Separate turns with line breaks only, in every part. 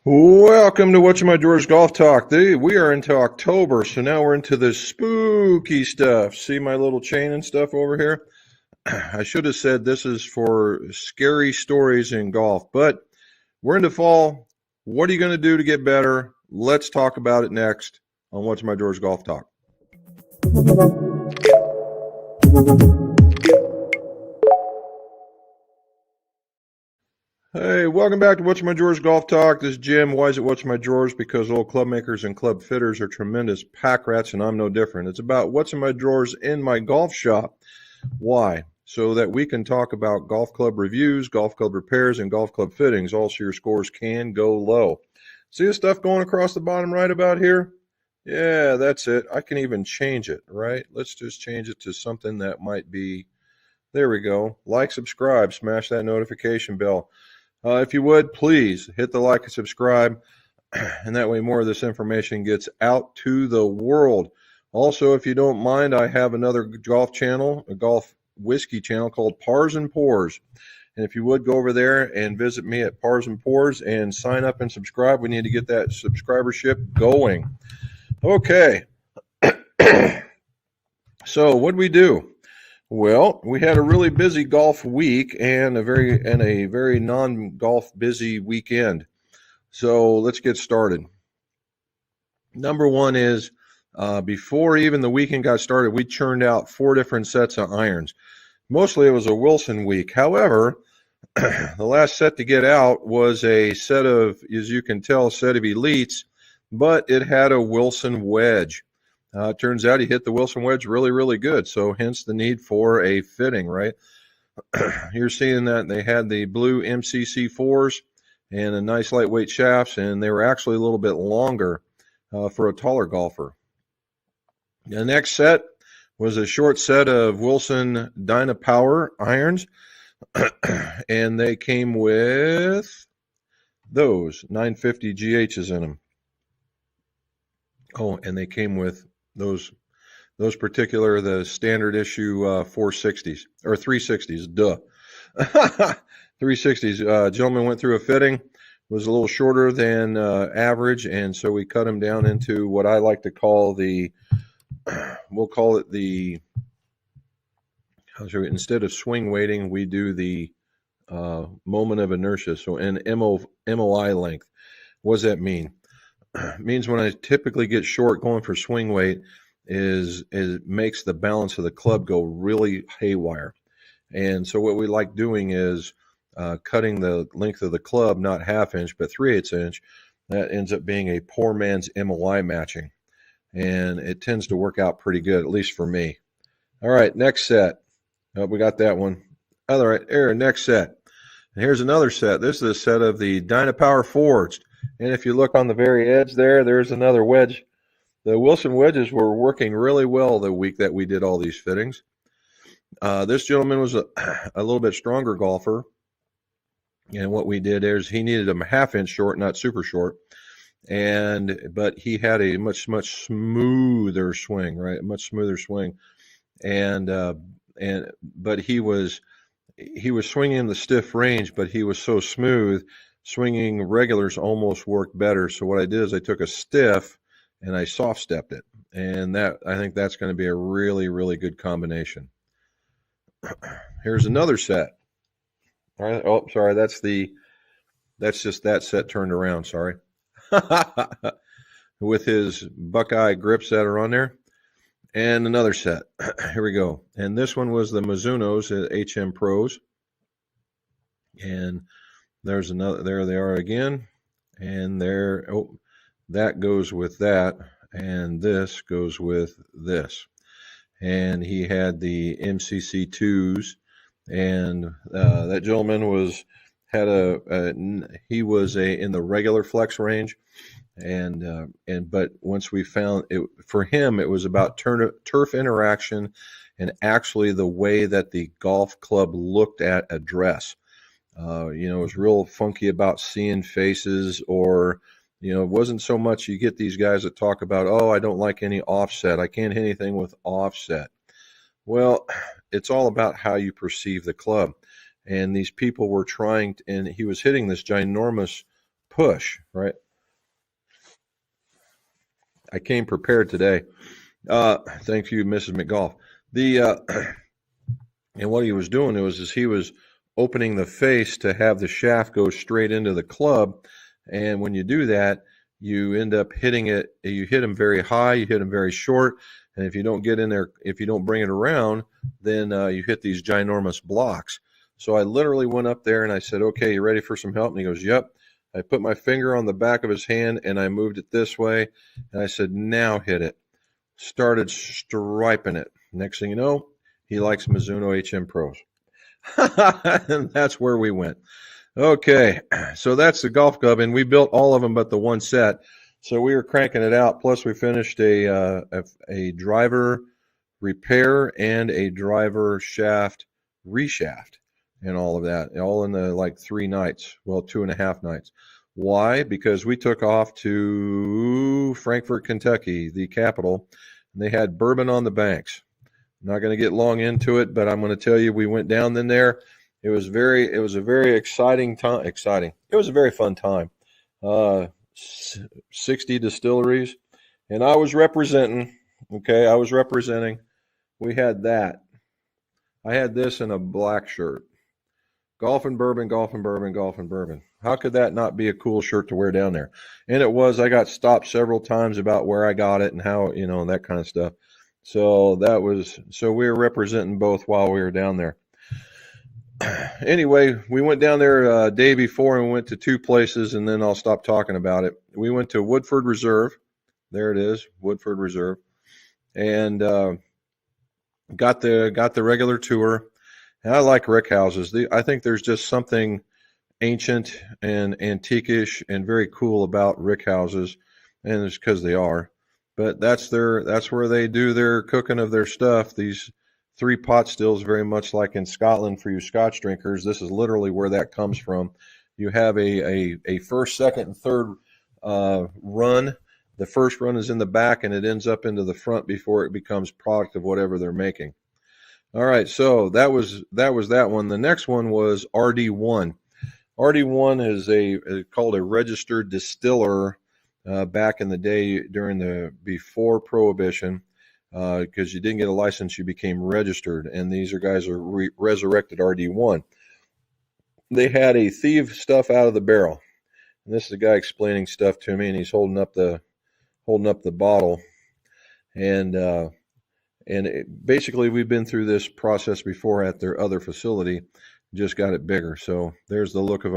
Welcome to What's in My Drawers Golf Talk. We are into October, so now we're into the spooky stuff. See my little chain and stuff over here? I should have said this is for scary stories in golf, but we're into fall. What are you going to do to get better? Let's talk about it next on What's in My Drawers Golf Talk. Hey, welcome back to What's in My Drawers Golf Talk. This is Jim. Why is it What's in My Drawers? Because old club makers and club fitters are tremendous pack rats, and I'm no different. It's about what's in my drawers in my golf shop. Why? So that we can talk about golf club reviews, golf club repairs, and golf club fittings, all so your scores can go low. See the stuff going across the bottom right about here? Yeah, that's it. I can even change it, right? Let's just change it to something that might be, there we go. Like, subscribe, smash that notification bell. If you would, please hit the like and subscribe, and that way more of this information gets out to the world. Also, if you don't mind, I have another golf channel, a golf whiskey channel called Pars and Pours. And if you would go over there and visit me at Pars and Pours and sign up and subscribe, we need to get that subscribership going. Okay. So what do we do? Well, we had a really busy golf week and a very non-golf busy weekend. So let's get started. Number one is before even the weekend got started, we churned out 4 different sets of irons. Mostly it was a Wilson week. However, the last set to get out was a set of, as you can tell, a set of elites, but it had a Wilson wedge. Turns out he hit the Wilson wedge really, really good, so hence the need for a fitting, right? You're seeing that they had the blue MCC4s and a nice lightweight shafts, and they were actually a little bit longer for a taller golfer. The next set was a short set of Wilson Dynapower irons, and they came with those 950 GHs in them. Oh, and they came with those particular, the standard issue 460s or 360s, duh. 360s. Gentleman went through a fitting, was a little shorter than average, and so we cut him down into what I like to call the, we'll call it the, instead of swing weighting, we do the moment of inertia. So an MOI length. What does that mean? It means when I typically get short going for swing weight is it makes the balance of the club go really haywire. And so what we like doing is cutting the length of the club, not half inch, but 3/8 inch. That ends up being a poor man's MOI matching. And it tends to work out pretty good, at least for me. All right, next set. Oh, we got that one. All right, next set. And here's another set. This is a set of the Dynapower Forged. And if you look on the very edge there, there's another wedge. The Wilson wedges were working really well the week that we did all these fittings. This gentleman was a little bit stronger golfer. And what we did is he needed a half inch short, not super short. But he had a much smoother swing, right? A much smoother swing. But he was swinging in the stiff range, but he was so smooth. Swinging regulars almost worked better. So what I did is I took a stiff and I soft stepped it. And that, I think that's going to be a really, really good combination. Here's another set. All right. Oh, sorry. That's just that set turned around. Sorry. With his Buckeye grips that are on there. And another set. Here we go. And this one was the Mizuno's HM Pros. And there's another, there they are again, and there, oh, that goes with that, and this goes with this. And he had the MCC2s, and that gentleman he was in the regular flex range, but once we found it, for him, it was about turf interaction and actually the way that the golf club looked at address. It was real funky about seeing faces, or, it wasn't so much you get these guys that talk about, oh, I don't like any offset. I can't hit anything with offset. Well, it's all about how you perceive the club. And these people were trying, and he was hitting this ginormous push, right? I came prepared today. Thank you, Mrs. McGolf. And what he was doing is he was opening the face to have the shaft go straight into the club. And when you do that, you end up hitting it. You hit them very high, you hit them very short. And if you don't get in there, if you don't bring it around, then you hit these ginormous blocks. So I literally went up there and I said, okay, you ready for some help? And he goes, yep. I put my finger on the back of his hand and I moved it this way. And I said, now hit it. Started striping it. Next thing you know, he likes Mizuno HM Pros. And that's where we went. Okay, so that's the golf club, and we built all of them but the one set. So we were cranking it out. Plus, we finished a driver repair and a driver shaft reshaft and all of that, all in the like 3 nights. Well, 2.5 nights. Why? Because we took off to Frankfort, Kentucky, the capital, and they had bourbon on the banks. I'm not going to get long into it, but I'm going to tell you, we went down in there. It was a very exciting time. It was a very fun time. 60 distilleries, and I was representing. Okay, I was representing. We had that. I had this in a black shirt. Golf and bourbon, golf and bourbon, golf and bourbon. How could that not be a cool shirt to wear down there? And it was. I got stopped several times about where I got it and how, that kind of stuff. So we were representing both while we were down there. Anyway, we went down there day before and went to 2 places, and then I'll stop talking about it. We went to Woodford Reserve. There it is, Woodford Reserve, and got the regular tour. And I like rick houses. I think there's just something ancient and antiquish and very cool about rick houses, and it's because they are. But that's where they do their cooking of their stuff. These 3 pot stills, very much like in Scotland for you Scotch drinkers. This is literally where that comes from. You have a first, second, and third run. The first run is in the back, and it ends up into the front before it becomes product of whatever they're making. All right, so that was that one. The next one was RD1. RD1 is called a registered distiller back in the day before Prohibition. Because you didn't get a license, you became registered, and these guys are resurrected RD1. They had a thief stuff out of the barrel, and this is a guy explaining stuff to me, and he's holding up the bottle, and basically we've been through this process before at their other facility, just got it bigger. So there's the look of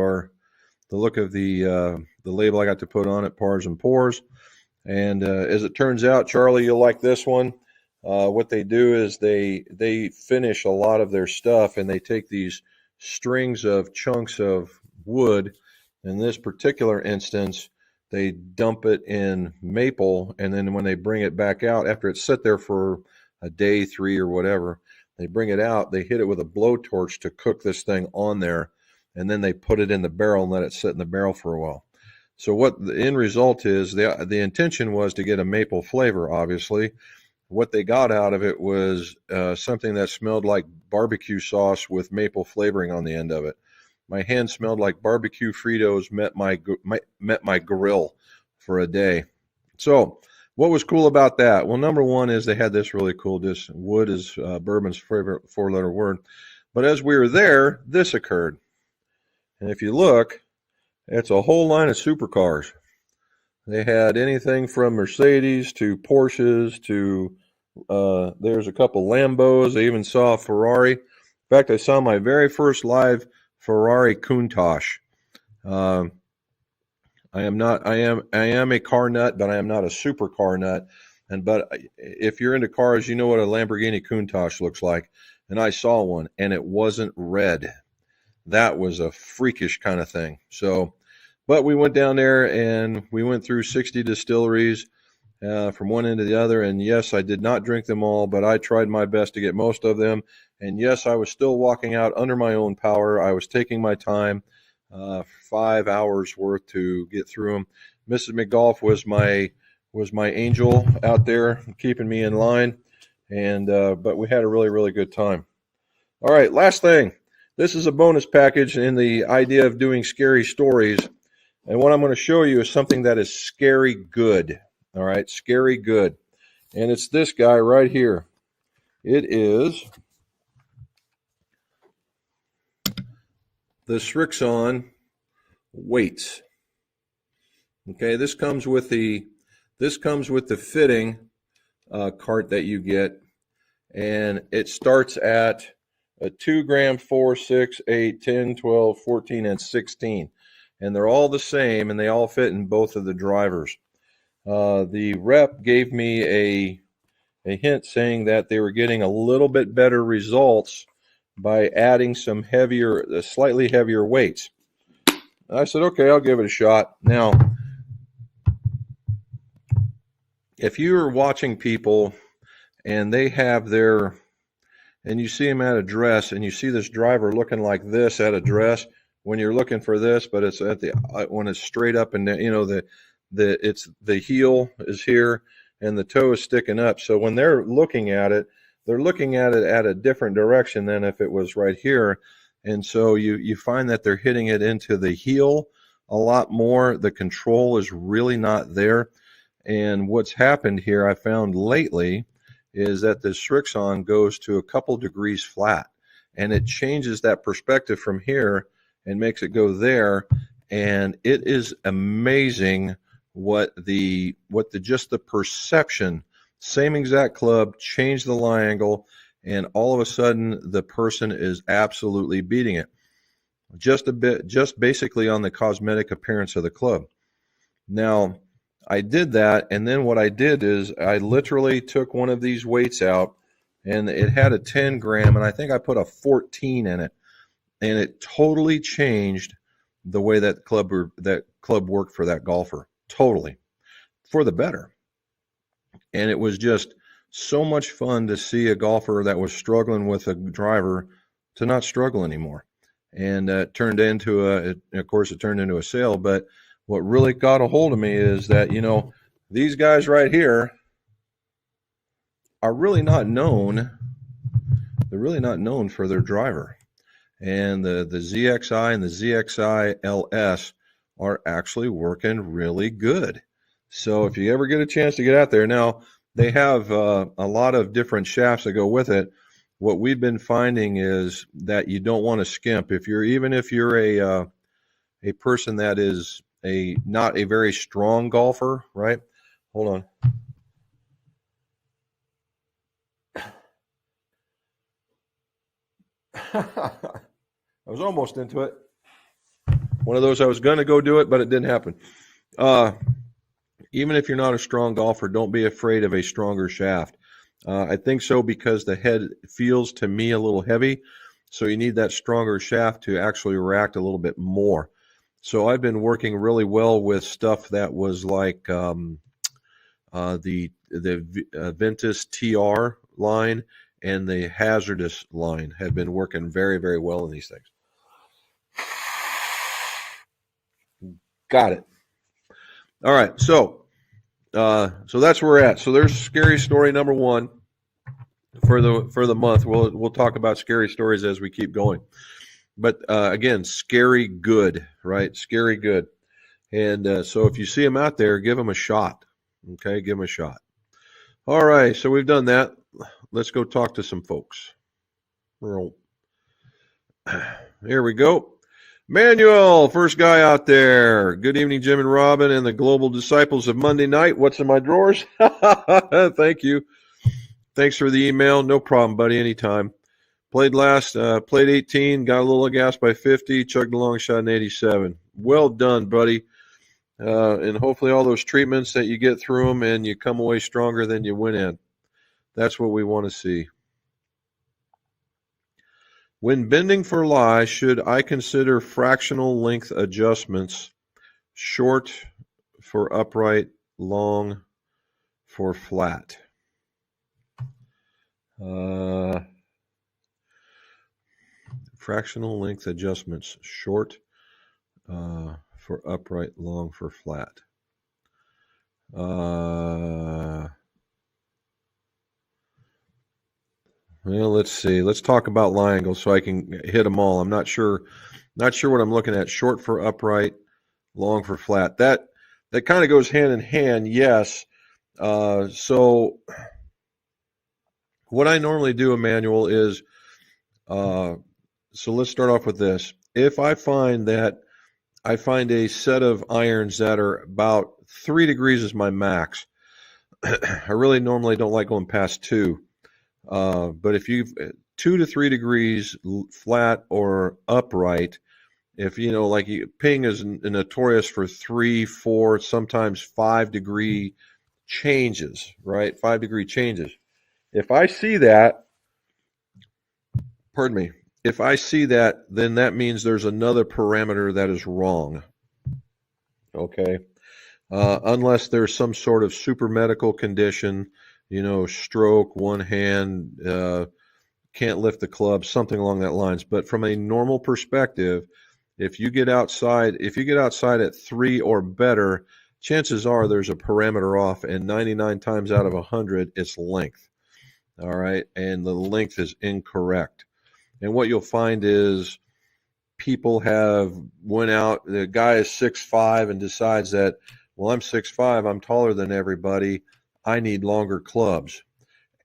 the label I got to put on it, Pars and Pours. And as it turns out, Charlie, you'll like this one. What they do is they finish a lot of their stuff, and they take these strings of chunks of wood. In this particular instance, they dump it in maple, and then when they bring it back out, after it's sit there for a day, 3 or whatever, they bring it out, they hit it with a blowtorch to cook this thing on there, and then they put it in the barrel and let it sit in the barrel for a while. So what the end result is, the intention was to get a maple flavor, obviously. What they got out of it was something that smelled like barbecue sauce with maple flavoring on the end of it. My hand smelled like barbecue Fritos met my grill for a day. So what was cool about that? Well, number one is they had this really cool, wood is bourbon's favorite 4-letter word. But as we were there, this occurred. And if you look, it's a whole line of supercars. They had anything from Mercedes to Porsches to there's a couple Lambos. I even saw a Ferrari. In fact, I saw my very first live Ferrari Countach. I am a car nut, but I am not a super car nut. But if you're into cars, you know what a Lamborghini Countach looks like. And I saw one, and it wasn't red. That was a freakish kind of thing. So, but we went down there and we went through 60 distilleries from one end to the other. And yes, I did not drink them all, but I tried my best to get most of them. And yes, I was still walking out under my own power. I was taking my time, 5 hours worth to get through them. Mrs. McGolf was my angel out there keeping me in line. And but we had a really, really good time. All right, last thing. This is a bonus package in the idea of doing scary stories. And what I'm going to show you is something that is scary good. All right, scary good. And it's this guy right here. It is the Srixon weights. Okay, this comes with the fitting cart that you get, and it starts at a 2 gram, 4, 6, 8, 10, 12, 14, and 16. And they're all the same, and they all fit in both of the drivers. The rep gave me a hint saying that they were getting a little bit better results by adding some slightly heavier weights. I said, okay, I'll give it a shot. Now, if you're watching people and they have and you see them at a dress, and you see this driver looking like this at a dress when you're looking for this, but it's when it's straight up and the heel is here and the toe is sticking up. So when they're looking at it at a different direction than if it was right here. And so you find that they're hitting it into the heel a lot more. The control is really not there. And what's happened here, I found lately, is that the Srixon goes to a couple degrees flat, and it changes that perspective from here and makes it go there. And it is amazing what just the perception, same exact club, change the lie angle, and all of a sudden the person is absolutely beating it. Just basically on the cosmetic appearance of the club. Now, I did that, and then what I did is I literally took one of these weights out, and it had a 10 gram, and I think I put a 14 in it, and it totally changed the way that club worked for that golfer. Totally, for the better. And it was just so much fun to see a golfer that was struggling with a driver to not struggle anymore. And it turned into a sale. But what really got a hold of me is that, these guys right here are really not known. They're really not known for their driver. And the ZXi and the ZXi LS are actually working really good. So if you ever get a chance to get out there, now they have a lot of different shafts that go with it. What we've been finding is that you don't want to skimp. Even if you're a person that is not a very strong golfer, right? Hold on. I was almost into it. One of those I was going to go do it, but it didn't happen. Even if you're not a strong golfer, don't be afraid of a stronger shaft. I think so because the head feels to me a little heavy, so you need that stronger shaft to actually react a little bit more. So I've been working really well with stuff that was like the Ventus TR line and the Hazardous line have been working very, very well in these things. Got it. All right, so that's where we're at. So there's scary story number one for the month. We'll talk about scary stories as we keep going. But again, scary good, right? Scary good. And so if you see them out there, give them a shot. Okay, give them a shot. All right, so we've done that. Let's go talk to some folks. Here we go. Manuel, first guy out there. Good evening, Jim and Robin and the global disciples of Monday night. What's in my drawers? Thank you. Thanks for the email. No problem, buddy. Anytime. Played 18, got a little gas by 50, chugged a long shot in 87. Well done, buddy. And hopefully all those treatments that you get through them and you come away stronger than you went in. That's what we want to see. When bending for lie, should I consider fractional length adjustments, short for upright, long for flat? Fractional length adjustments, short for upright, long for flat. Well, let's see. Let's talk about lie angles so I can hit them all. I'm not sure what I'm looking at. Short for upright, long for flat. That kind of goes hand in hand, yes. So what I normally do, Emmanuel, is so let's start off with this. If I find a set of irons that are about 3 degrees is my max. I really normally don't like going past 2. But if you've 2 to 3 degrees flat or upright, if like ping is notorious for 3, 4, sometimes 5-degree changes, right? 5-degree changes. If I see that, pardon me, if I see that, then that means there's another parameter that is wrong. Okay. Unless there's some sort of super medical condition, stroke, one hand, can't lift the club, something along that lines. But from a normal perspective, if you get outside at 3 or better, chances are there's a parameter off, and 99 times out of 100, it's length. All right, and the length is incorrect. And what you'll find is people went out, the guy is 6'5" and decides that, well, I'm 6'5", I'm taller than everybody, I need longer clubs.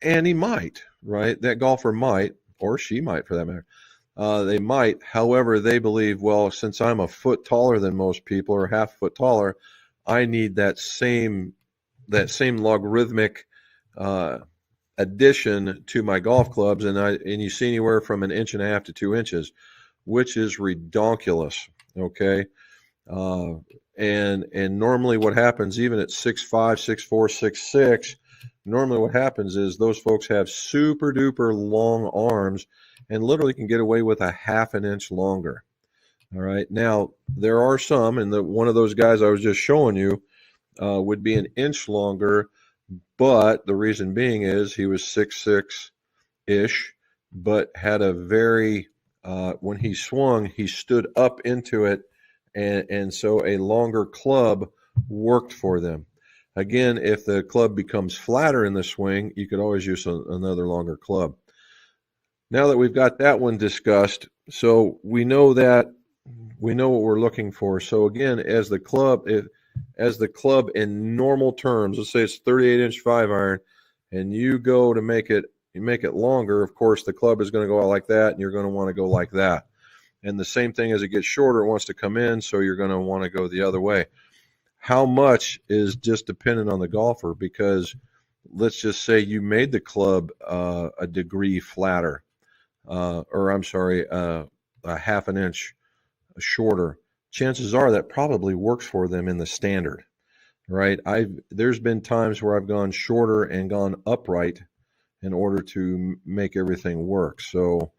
And he might, right? That golfer might, or she might for that matter. They might. However, they believe, well, since I'm a foot taller than most people or half a foot taller, I need that same logarithmic addition to my golf clubs. And you see anywhere from 1.5 inches to 2 inches, which is redonkulous. Okay. And normally what happens, even at 6'5", 6'4", 6'6", normally what happens is those folks have super duper long arms and literally can get away with 1/2 inch longer. All right. Now there are some, and one of those guys I was just showing you would be 1 inch longer, but the reason being is he was 6'6"-ish, but had a very when he swung, he stood up into it, and so a longer club worked for them. Again, if the club becomes flatter in the swing, you could always use another longer club. Now that we've got that one discussed, so we know what we're looking for. So again, as the club in normal terms, let's say it's 38-inch 5-iron, and you go to make it longer, of course, the club is going to go out like that, and you're going to want to go like that. And the same thing as it gets shorter, it wants to come in, so you're going to want to go the other way. How much is just dependent on the golfer, because let's just say you made the club a degree flatter, or I'm sorry, a 1/2 inch shorter. Chances are that probably works for them in the standard, right? There's been times where I've gone shorter and gone upright in order to make everything work. So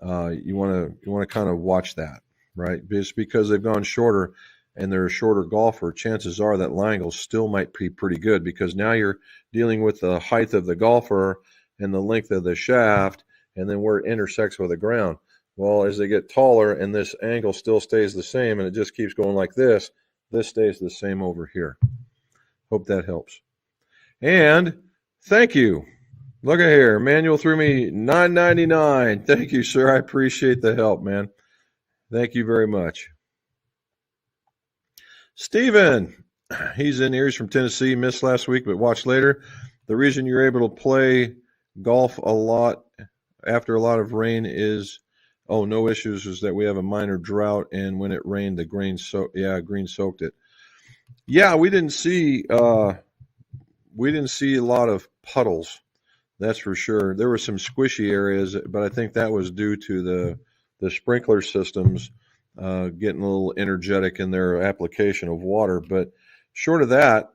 you want to kind of watch that, right? Just because they've gone shorter and they're a shorter golfer, chances are that line angle still might be pretty good, because now you're dealing with the height of the golfer and the length of the shaft, and then where it intersects with the ground. Well, as they get taller and this angle still stays the same and it just keeps going like this stays the same over here. Hope that helps. And thank you. Look at here. Emmanuel threw me $9.99. Thank you, sir. I appreciate the help, man. Thank you very much. Steven, he's in here. He's from Tennessee. Missed last week, but watched later. The reason you're able to play golf a lot after a lot of rain is, no issues, is that we have a minor drought, and when it rained, the green soaked it. Yeah, we didn't see a lot of puddles. That's for sure. There were some squishy areas, but I think that was due to the sprinkler systems getting a little energetic in their application of water. But short of that,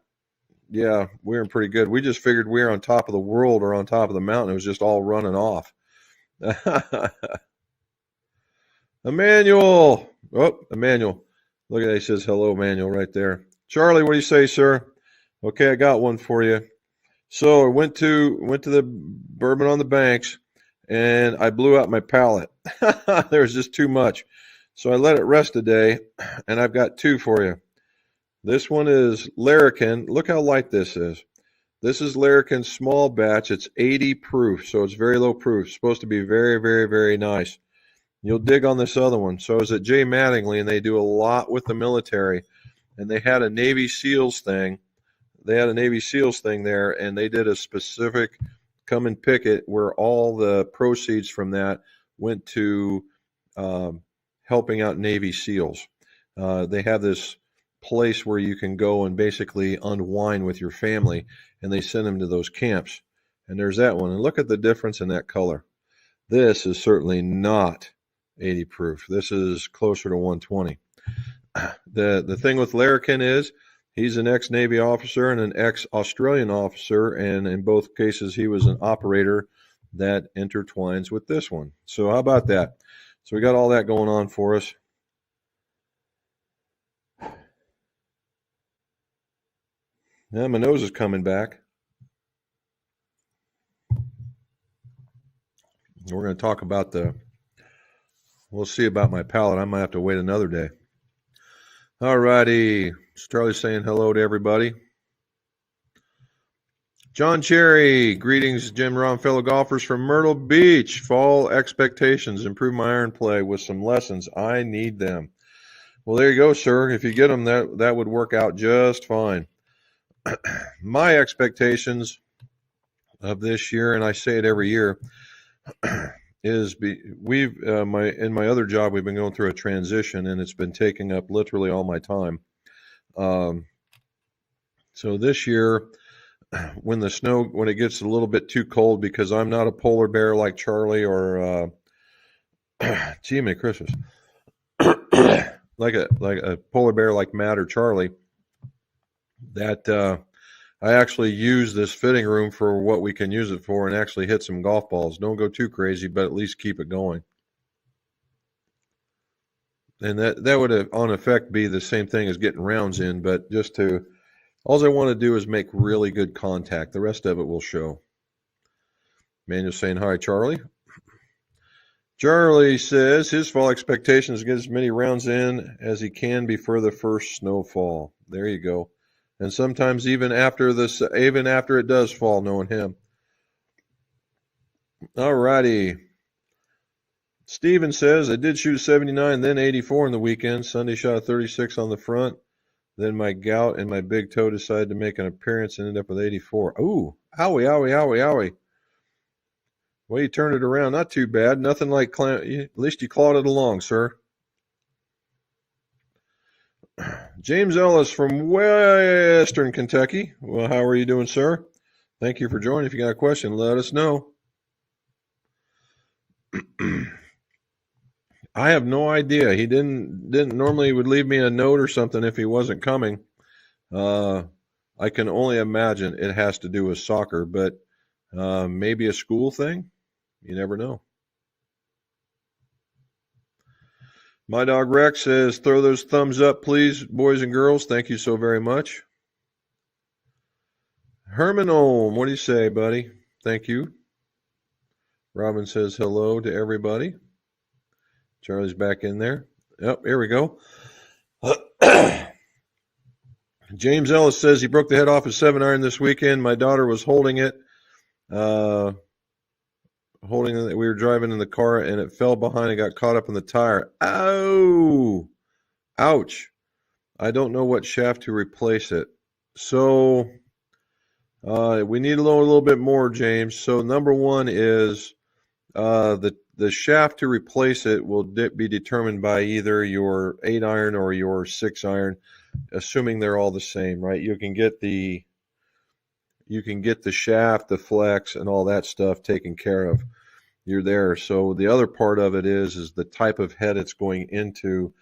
yeah, we were pretty good. We just figured we were on top of the world or on top of the mountain. It was just all running off. Emmanuel. Oh, Emmanuel. Look at that. He says, hello, Emmanuel, right there. Charlie, what do you say, sir? Okay, I got one for you. So I went to the Bourbon on the Banks, and I blew out my palate. There was just too much. So I let it rest a day, and I've got two for you. This one is Larrikin. Look how light this is. This is Larrikin small batch. It's 80 proof, so it's very low proof. It's supposed to be very, very, very nice. You'll dig on this other one. So I was at Jay Mattingly, and they do a lot with the military. and they had a Navy SEALs thing. They had a Navy SEALs thing there, and they did a specific come and pick it where all the proceeds from that went to helping out Navy SEALs. They have this place where you can go and basically unwind with your family, and they send them to those camps. And there's that one. And look at the difference in that color. This is certainly not 80 proof. This is closer to 120. The thing with Larrikin is he's an ex-Navy officer and an ex-Australian officer, and in both cases he was an operator that intertwines with this one. So how about that? So we got all that going on for us. Now my nose is coming back. We're going to talk about we'll see about my palate. I might have to wait another day. All righty. Charlie's saying hello to everybody. John Cherry, greetings, Jim Ron, fellow golfers from Myrtle Beach. Fall expectations, improve my iron play with some lessons. I need them. Well, there you go, sir. If you get them, that would work out just fine. My expectations of this year, and I say it every year, is in my other job we've been going through a transition, and it's been taking up literally all my time. So this year, when it gets a little bit too cold, because I'm not a polar bear like Charlie or gee, Merry Christmas, like a polar bear like Matt or Charlie, that I actually use this fitting room for what we can use it for and actually hit some golf balls. Don't go too crazy, but at least keep it going. And that would on effect be the same thing as getting rounds in, but all I want to do is make really good contact. The rest of it will show. Manuel's saying, hi, Charlie. Charlie says his fall expectation is to get as many rounds in as he can before the first snowfall. There you go. And sometimes even after it does fall, knowing him. All righty. Steven says, I did shoot 79, then 84 in the weekend. Sunday shot a 36 on the front. Then my gout and my big toe decided to make an appearance and ended up with 84. Ooh, owie, owie, owie, owie. Well, you turned it around. Not too bad. Nothing like at least you clawed it along, sir. James Ellis from Western Kentucky. Well, how are you doing, sir? Thank you for joining. If you got a question, let us know. I have no idea. He didn't normally would leave me a note or something if he wasn't coming. I can only imagine it has to do with soccer, but maybe a school thing. You never know. My dog Rex says, throw those thumbs up, please, boys and girls. Thank you so very much. Herman Ohm, what do you say, buddy? Thank you. Robin says hello to everybody. Charlie's back in there. Yep, here we go. James Ellis says he broke the head off his 7-iron this weekend. My daughter was holding it. We were driving in the car, and it fell behind and got caught up in the tire. Ow! Ouch. I don't know what shaft to replace it. So we need to know a little bit more, James. So number one is the shaft to replace it will be determined by either your 8-iron or your 6-iron, assuming they're all the same, right? You can get the shaft, the flex, and all that stuff taken care of. You're there. So the other part of it is the type of head it's going into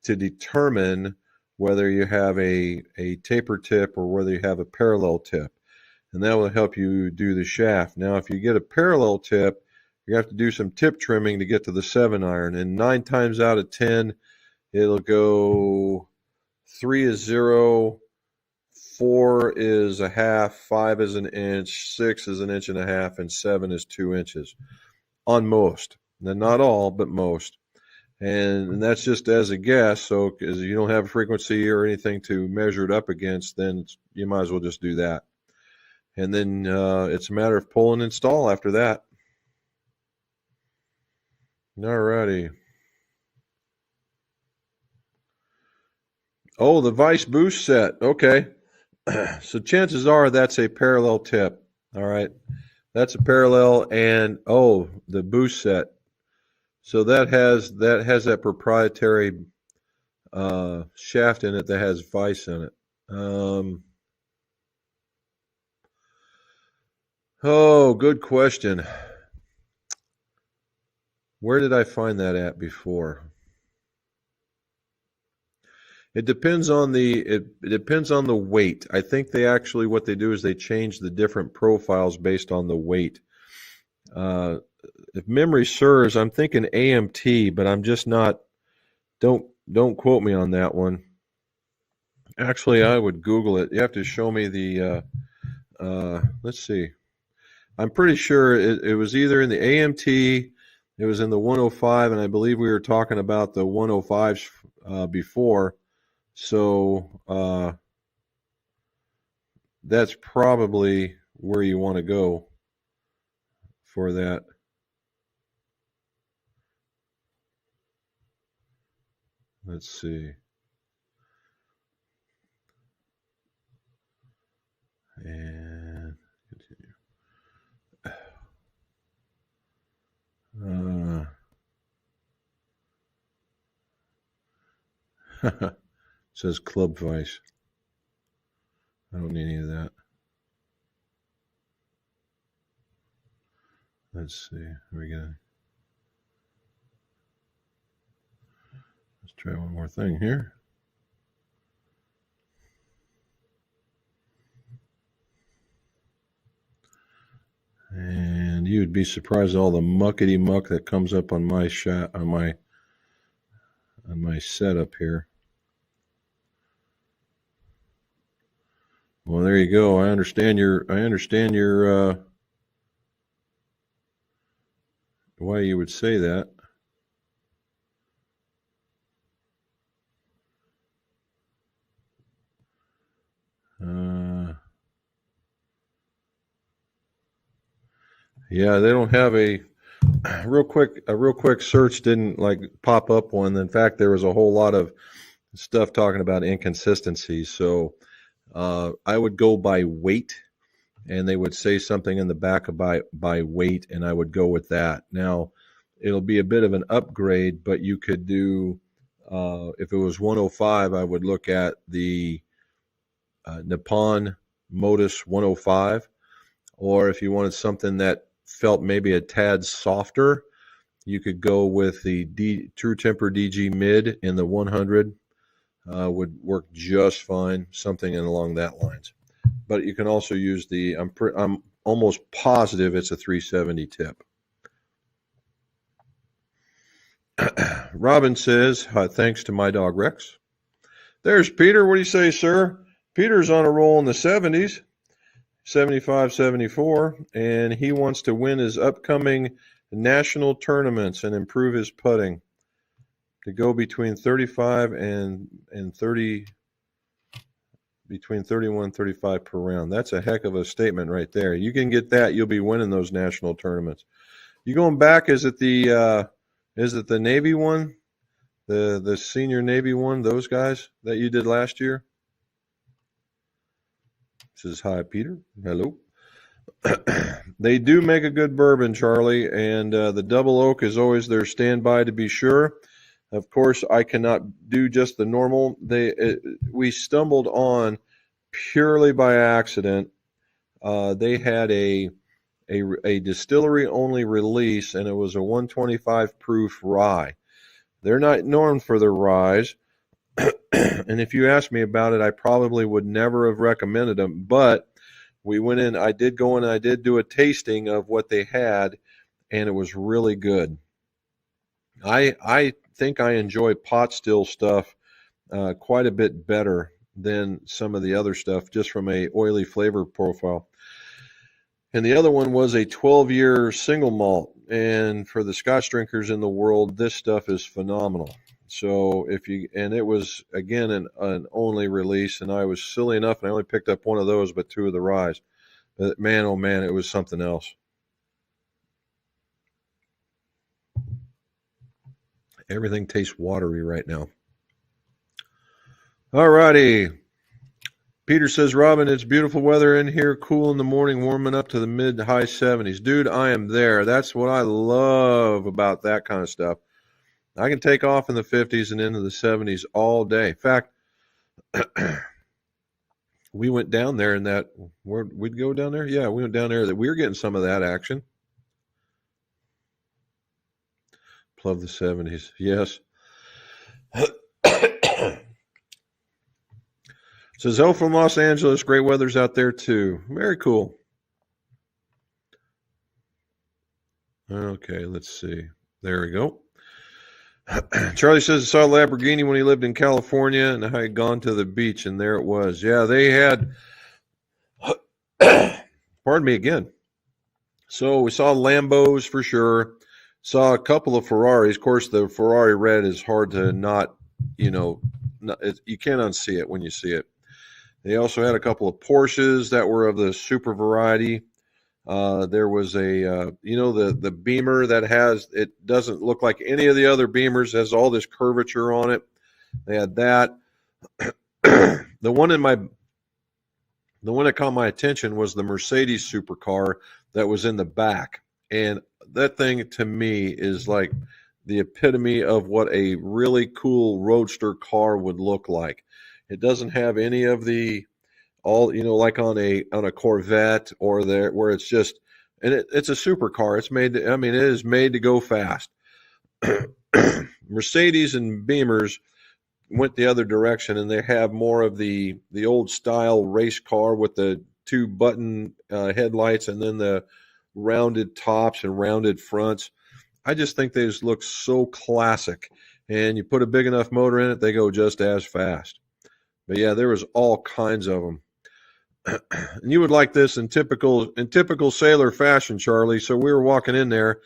to determine whether you have a taper tip or whether you have a parallel tip. And that will help you do the shaft. Now, if you get a parallel tip, you have to do some tip trimming to get to the 7-iron. And 9 times out of 10, it'll go 3 is 0, 4 is a half, 5 is an inch, 6 is an inch and a half, and 7 is 2 inches on most. Now, not all, but most. And that's just as a guess. So because you don't have a frequency or anything to measure it up against, then you might as well just do that. And then it's a matter of pull and install after that. All righty. Oh, the Vice boost set. Okay. So chances are that's a parallel tip. All right. That's a parallel and oh, the boost set. So that has that proprietary shaft in it that has Vice in it. Oh, good question. Where did I find that at before? It depends on it depends on the weight. I think they actually what they do is they change the different profiles based on the weight. Uh, if memory serves, I'm thinking AMT, but I'm just not. Don't quote me on that one. Actually, I would Google it. You have to show me the. Let's see. I'm pretty sure it was either in the AMT, it was in the 105, and I believe we were talking about the 105s before. So that's probably where you want to go for that. Let's see. And continue. It says Club Vice. I don't need any of that. Let's see. We got. Let's try one more thing here. And you'd be surprised at all the muckety muck that comes up on my shot on my setup here. Well, there you go. I understand your why you would say that. Yeah, they don't have a real quick search didn't like pop up one. In fact, there was a whole lot of stuff talking about inconsistencies. So I would go by weight, and they would say something in the back of by weight, and I would go with that. Now, it'll be a bit of an upgrade, but you could do if it was 105, I would look at the Nippon Modus 105, or if you wanted something that felt maybe a tad softer, you could go with the True Temper DG Mid in the 100. Would work just fine, something along that lines. But you can also use the. I'm almost positive it's a 370 tip. Robin says, thanks to my dog Rex. There's Peter. What do you say, sir? Peter's on a roll in the 70s, 75, 74, and he wants to win his upcoming national tournaments and improve his putting to go between 35 and 30, between 31 and 35 per round. That's a heck of a statement right there. You can get that, you'll be winning those national tournaments. You going back? Is it the Navy one, the senior Navy one? Those guys that you did last year. Says hi, Peter. Hello. They do make a good bourbon, Charlie, and the Double Oak is always their standby to be sure. Of course, I cannot do just the normal. We stumbled on purely by accident. They had a distillery only release, and it was a 125 proof rye. They're not known for their ryes, and if you asked me about it, I probably would never have recommended them. But we went in. I did go in. And I did do a tasting of what they had, and it was really good. I think I enjoy pot still stuff quite a bit better than some of the other stuff, just from a oily flavor profile. And the other one was a 12-year single malt. And for the Scotch drinkers in the world, this stuff is phenomenal. So and it was again an only release, and I was silly enough, and I only picked up one of those, but two of the ryes. But man, oh man, it was something else. Everything tastes watery right now. All righty. Peter says, Robin, it's beautiful weather in here, cool in the morning, warming up to the mid-high 70s. Dude, I am there. That's what I love about that kind of stuff. I can take off in the 50s and into the 70s all day. In fact, we went down there in that, we'd go down there? Yeah, we went down there. We were getting some of that action. Love the 70s. Yes. Says, oh, from Los Angeles, great weather's out there too. Very cool. Okay, let's see. There we go. Charlie says, I saw a Lamborghini when he lived in California, and I had gone to the beach, and there it was. Yeah, they had, pardon me again. So we saw Lambos for sure. Saw a couple of Ferraris. Of course, the Ferrari red is hard to not, you can't unsee it when you see it. They also had a couple of Porsches that were of the super variety. There was a, the Beamer that it doesn't look like any of the other Beamers, has all this curvature on it. They had that. The one that caught my attention was the Mercedes supercar that was in the back. And that thing to me is like the epitome of what a really cool roadster car would look like. It doesn't have any of the like on a Corvette or where it's just, and it's a supercar. It's made to, it is made to go fast. Mercedes and Beamers went the other direction, and they have more of the old style race car with the 2 button headlights and then the rounded tops and rounded fronts. I just think they just look so classic, and you put a big enough motor in it, they go just as fast. But yeah, there was all kinds of them. And you would like this in typical sailor fashion, Charlie. So we were walking in there,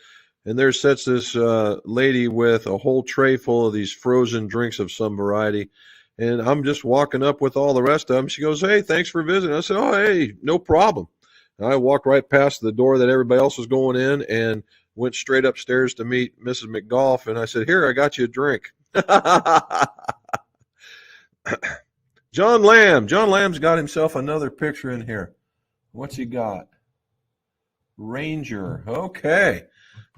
and there sits this lady with a whole tray full of these frozen drinks of some variety. And I'm just walking up with all the rest of them. She goes, hey, thanks for visiting. I said, oh, hey, no problem. And I walked right past the door that everybody else was going in and went straight upstairs to meet Mrs. McGolf. And I said, here, I got you a drink. John Lamb's got himself another picture in here. What's he got? Ranger. Okay.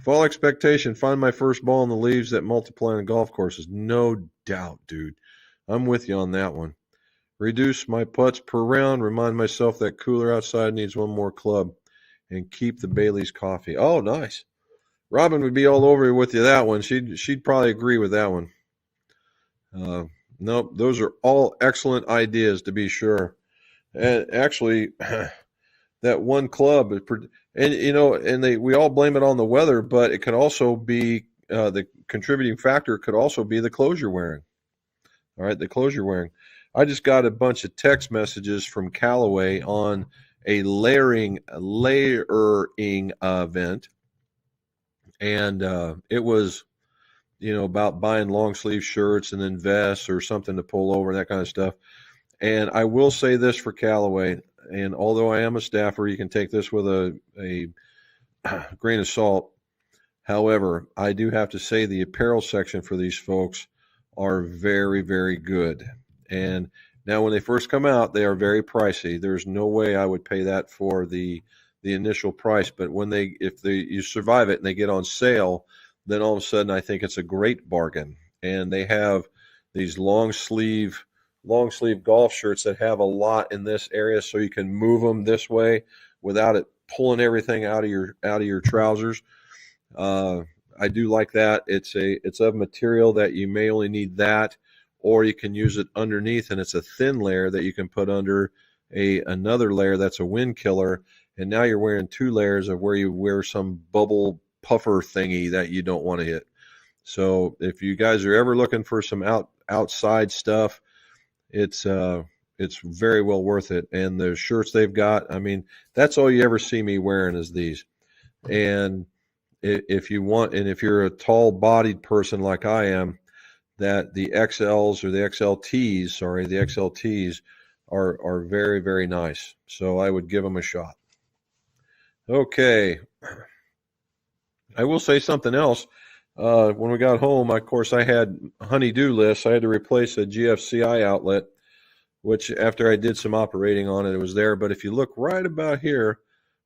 Fall expectation. Find my first ball in the leaves that multiply on golf courses. No doubt, dude. I'm with you on that one. Reduce my putts per round. Remind myself that cooler outside needs one more club. And keep the Bailey's coffee. Oh, nice. Robin would be all over with you that one. She'd probably agree with that one. Nope, those are all excellent ideas, to be sure. And actually, that one club, we all blame it on the weather, but it could also be the contributing factor could also be the clothes you're wearing. All right, the clothes you're wearing. I just got a bunch of text messages from Callaway on a layering event, and it was, about buying long sleeve shirts and then vests or something to pull over and that kind of stuff. And I will say this for Callaway, and although I am a staffer, you can take this with a grain of salt. However, I do have to say the apparel section for these folks are very, very good. And now when they first come out, they are very pricey. There's no way I would pay that for the initial price. But if you survive it and they get on sale, then all of a sudden I think it's a great bargain. And they have these long sleeve golf shirts that have a lot in this area, so you can move them this way without it pulling everything out of your trousers. I do like that. It's of material that you may only need that, or you can use it underneath, and it's a thin layer that you can put under another layer that's a wind killer. And now you're wearing 2 layers of where you wear some bubble puffer thingy that you don't want to hit. So if you guys are ever looking for some outside stuff, it's very well worth it. And the shirts they've got, that's all you ever see me wearing is these. And if you're a tall bodied person like I am, that the XLs or the XLTs are very, very nice. So I would give them a shot. Okay. I will say something else. When we got home, of course, I had honey-do lists. I had to replace a GFCI outlet which after I did some operating on it, it was there. But if you look right about here,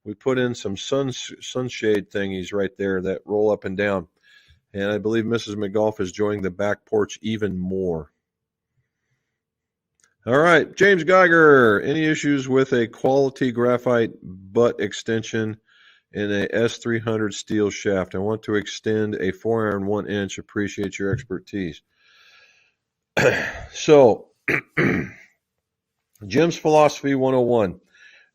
we put in some sunshade thingies right there that roll up and down. And I believe Mrs. McGolf is enjoying the back porch even more. All right, James Geiger, any issues with a quality graphite butt extension in a S300 steel shaft? I want to extend a 4-iron 1-inch. Appreciate your expertise. So, Jim's Philosophy 101.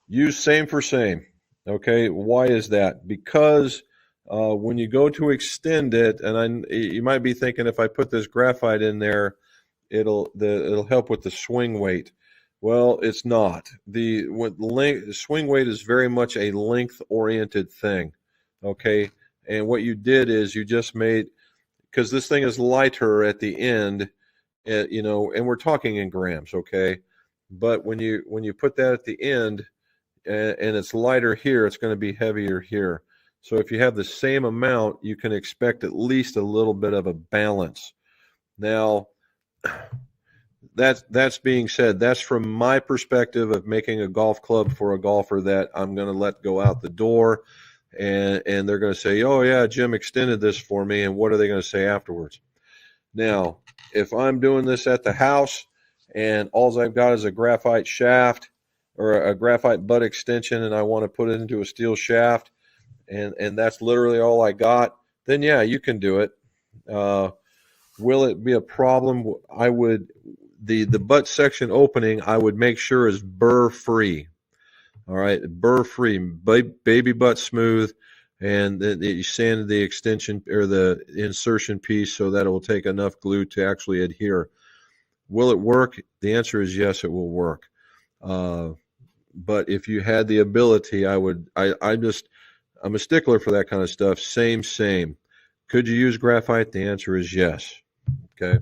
Use same for same. Okay, why is that? Because when you go to extend it, and you might be thinking if I put this graphite in there, it'll help with the swing weight. Well, it's not. The swing weight is very much a length-oriented thing. Okay, and what you did is you just made, because this thing is lighter at the end, and we're talking in grams. Okay, but when you put that at the end, and it's lighter here, it's going to be heavier here. So if you have the same amount, you can expect at least a little bit of a balance. Now, that's being said, that's from my perspective of making a golf club for a golfer that I'm going to let go out the door, and they're going to say, oh yeah, Jim extended this for me, and what are they going to say afterwards? Now, if I'm doing this at the house and all I've got is a graphite shaft or a graphite butt extension, and I want to put it into a steel shaft, and that's literally all I got, then yeah, you can do it. Will it be a problem? I would, the butt section opening, I would make sure is burr free. All right, burr free, baby butt smooth, and then you sand the extension or the insertion piece so that it will take enough glue to actually adhere. Will it work? The answer is yes, it will work. But if you had the ability, I'm a stickler for that kind of stuff. Same. Could you use graphite? The answer is yes. Okay.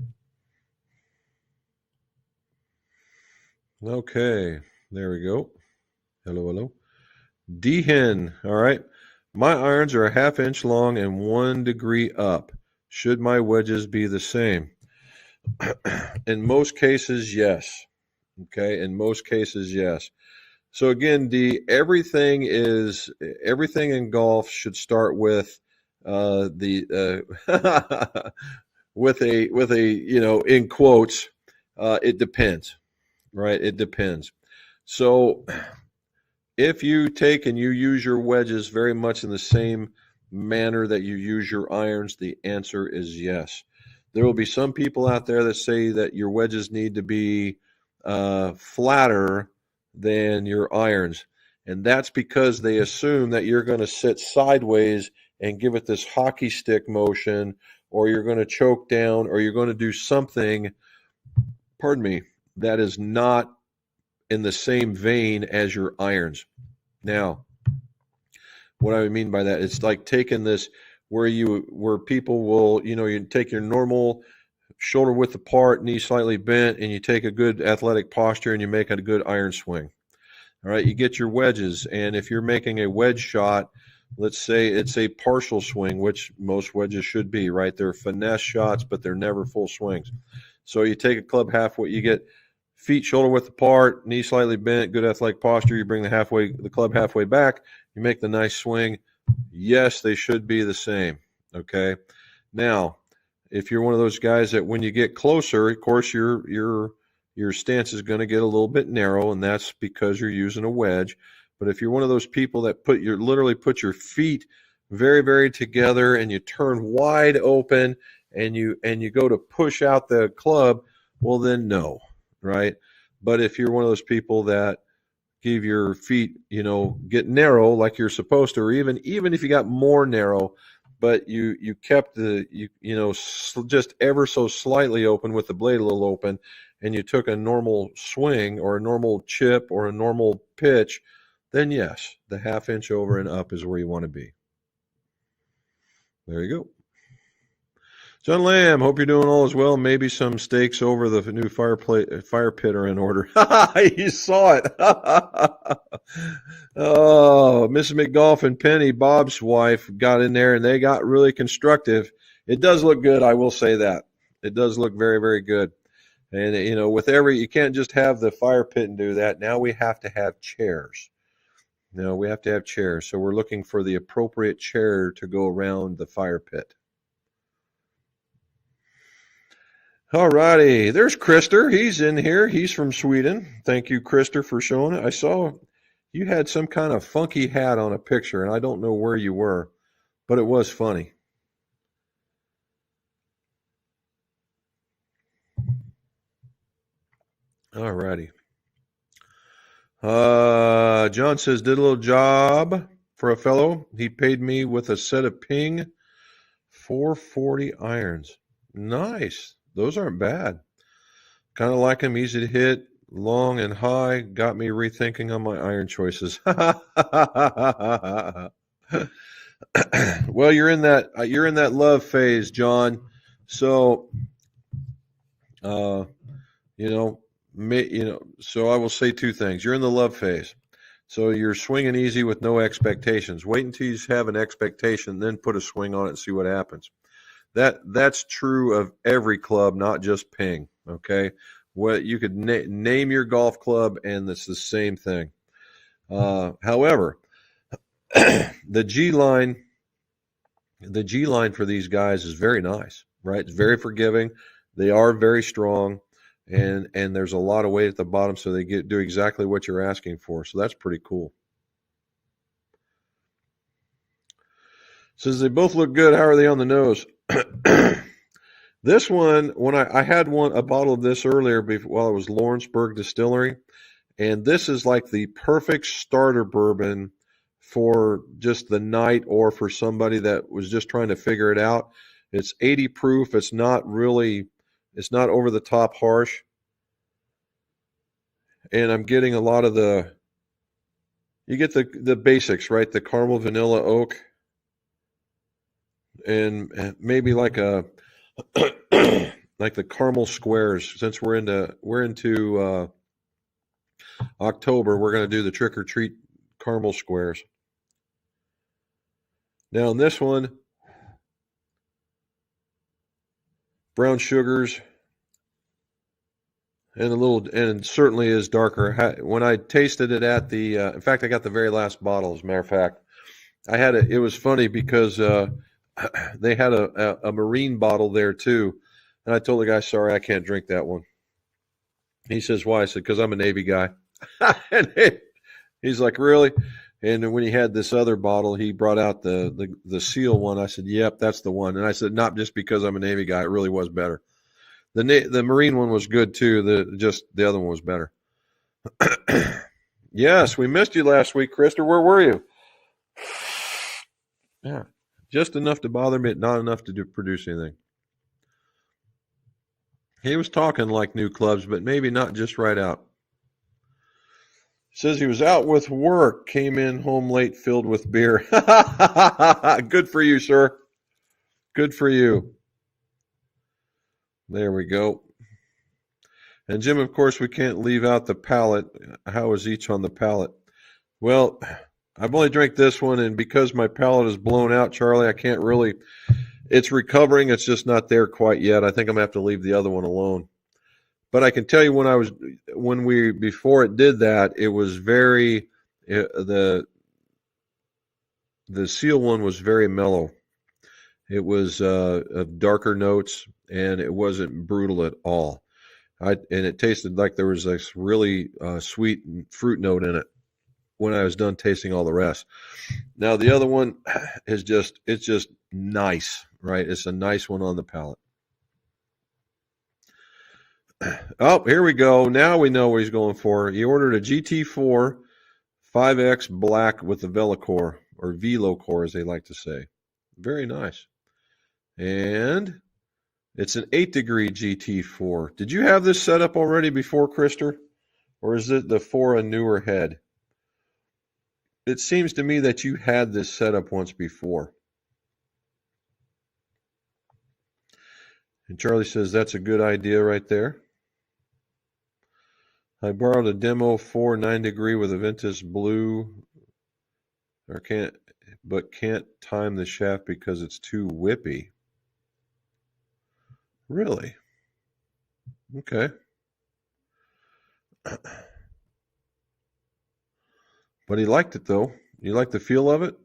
Okay, there we go. Hello. Dehan, all right. My irons are a 1/2 inch long and 1 degree up. Should my wedges be the same? In most cases, yes. Okay, in most cases, yes. So again, everything in golf should start with with a in quotes, it depends, right? It depends. So if you take and you use your wedges very much in the same manner that you use your irons, the answer is yes. There will be some people out there that say that your wedges need to be flatter than your irons, and that's because they assume that you're going to sit sideways and give it this hockey stick motion, or you're going to choke down, or you're going to do something, that is not in the same vein as your irons. Now, what I mean by that, it's like taking this where people will, you take your normal shoulder width apart, knee slightly bent, and you take a good athletic posture and you make a good iron swing. All right, you get your wedges, and if you're making a wedge shot, let's say it's a partial swing, which most wedges should be, right? They're finesse shots, but they're never full swings. So you take a club halfway, you get feet shoulder width apart, knee slightly bent, good athletic posture, you bring the club halfway back, you make the nice swing. Yes, they should be the same, okay? Now, if you're one of those guys that when you get closer, of course, your stance is going to get a little bit narrow, and that's because you're using a wedge. But if you're one of those people that literally put your feet very, very together and you turn wide open and you go to push out the club, well then no, right? But if you're one of those people that give your feet, get narrow like you're supposed to, or even if you got more narrow, but you kept just ever so slightly open with the blade a little open, and you took a normal swing or a normal chip or a normal pitch, then yes, the 1/2 inch over and up is where you want to be. There you go. John Lamb, hope you're doing all as well. Maybe some steaks over the new fire pit are in order. You saw it. Oh, Mrs. McGolf and Penny, Bob's wife, got in there and they got really constructive. It does look good, I will say that. It does look very, very good. And, with you can't just have the fire pit and do that. Now we have to have chairs. We have to have chairs. So we're looking for the appropriate chair to go around the fire pit. All righty. There's Krister. He's in here. He's from Sweden. Thank you, Krister, for showing it. I saw you had some kind of funky hat on a picture, and I don't know where you were, but it was funny. All righty. John says, did a little job for a fellow. He paid me with a set of Ping 440 irons. Nice. Those aren't bad. Kind of like them, easy to hit, long and high. Got me rethinking on my iron choices. Well, you're in that love phase, John. So, so I will say two things. You're in the love phase. So you're swinging easy with no expectations. Wait until you have an expectation, then put a swing on it and see what happens. That's true of every club, not just Ping. Okay, what you could name your golf club, and it's the same thing. However, the G line for these guys is very nice, right? It's very forgiving. They are very strong, and there's a lot of weight at the bottom, so they do exactly what you're asking for. So that's pretty cool. Says they both look good. How are they on the nose? This one, when I had a bottle of this earlier while it was Lawrenceburg Distillery, and this is like the perfect starter bourbon for just the night or for somebody that was just trying to figure it out. It's 80 proof. It's not over the top harsh. And I'm getting a lot of you get the basics, right? The caramel, vanilla, oak, and maybe like like the caramel squares. Since we're into October, we're going to do the trick or treat caramel squares. Now in this one, brown sugars, and certainly is darker. When I tasted it at in fact, I got the very last bottle. As a matter of fact, it was funny because they had a marine bottle there too, and I told the guy, sorry, I can't drink that one. He says, why? I said, because I'm a Navy guy. And he's like, really? And when he had this other bottle, he brought out the Seal one. I said, yep, that's the one. And I said, not just because I'm a Navy guy, it really was better. The Marine one was good too. The other one was better. Yes, we missed you last week, Krister. Where were you? Yeah, just enough to bother me, not enough to produce anything. He was talking like new clubs, but maybe not just right out. Says he was out with work, came in home late, filled with beer. Good for you, sir. Good for you. There we go. And Jim, of course, we can't leave out the palate. How is each on the palate? Well, I've only drank this one, and because my palate is blown out, Charlie, I can't really. It's recovering. It's just not there quite yet. I think I'm going to have to leave the other one alone. But I can tell you before it did that, it was very, the Seal one was very mellow. It was of darker notes, and it wasn't brutal at all. And it tasted like there was this really sweet fruit note in it when I was done tasting all the rest. Now the other one it's just nice, right? It's a nice one on the palate. Oh, here we go. Now we know what he's going for. He ordered a GT4 5X black with the Velocore, or Velocore as they like to say. Very nice. And it's an 8-degree GT4. Did you have this set up already before, Krister? Or is it for a newer head? It seems to me that you had this set up once before. And Charlie says that's a good idea right there. I borrowed a demo 9-degree with a Ventus blue, but can't time the shaft because it's too whippy. Really? Okay. But he liked it, though. You like the feel of it?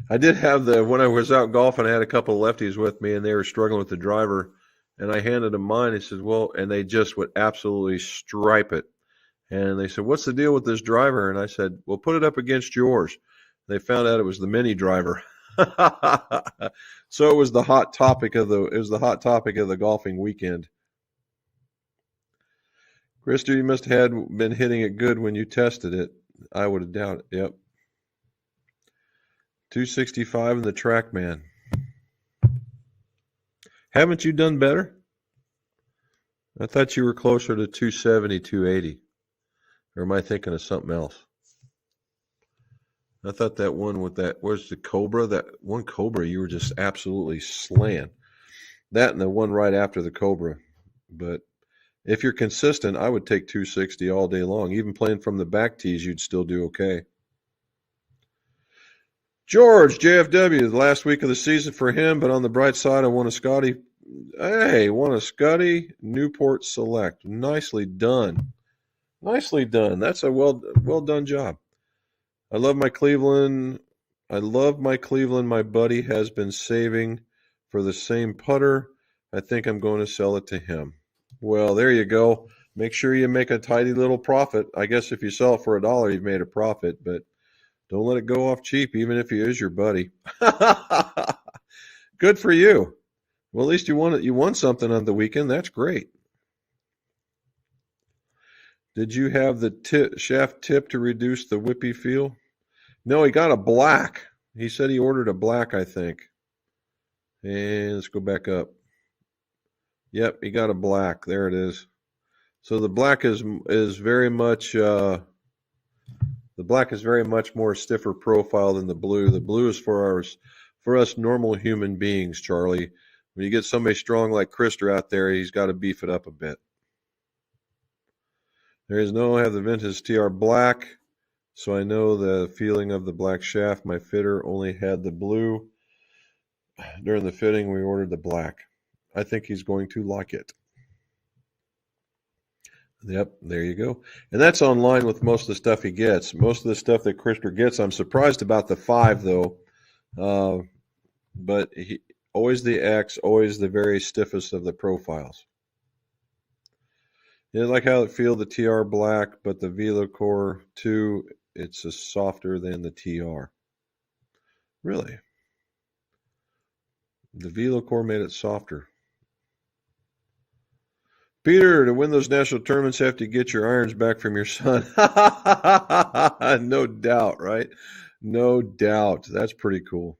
I did have when I was out golfing, I had a couple of lefties with me, and they were struggling with the driver. And I handed them mine. He said, well, and they just would absolutely stripe it. And they said, what's the deal with this driver? And I said, well, put it up against yours. They found out it was the mini driver. So it was the hot topic of the golfing weekend. Krister, you must have been hitting it good when you tested it. I would have doubted it. Yep. 265 in the TrackMan. Haven't you done better? I thought you were closer to 270, 280. Or am I thinking of something else? I thought that one with where's the Cobra? That one Cobra you were just absolutely slaying. That and the one right after the Cobra. But if you're consistent, I would take 260 all day long. Even playing from the back tees, you'd still do okay. George, JFW, the last week of the season for him, but on the bright side, I won a Scotty. Hey, won a Scotty Newport Select. Nicely done. Nicely done. That's a well done job. I love my Cleveland. My buddy has been saving for the same putter. I think I'm going to sell it to him. Well, there you go. Make sure you make a tidy little profit. I guess if you sell it for $1, you've made a profit, but don't let it go off cheap, even if he is your buddy. Good for you. Well, at least you won something on the weekend. That's great. Did you have the shaft tip to reduce the whippy feel? No, he got a black. He said he ordered a black, I think. And let's go back up. Yep, he got a black. There it is. So the black is very much more stiffer profile than the blue. The blue is for us normal human beings, Charlie. When you get somebody strong like Krister out there, he's got to beef it up a bit. There is no have the vintage TR black, so I know the feeling of the black shaft. My fitter only had the blue. During the fitting, we ordered the black. I think he's going to like it. Yep, there you go. And that's online with most of the stuff he gets. Most of the stuff that Krister gets, I'm surprised about the 5, though. But always the X, always the very stiffest of the profiles. Yeah, I like how it feels, the TR black, but the Velocore 2, it's a softer than the TR. Really? The Velocore made it softer. Peter, to win those national tournaments, have to get your irons back from your son. No doubt, right? No doubt. That's pretty cool.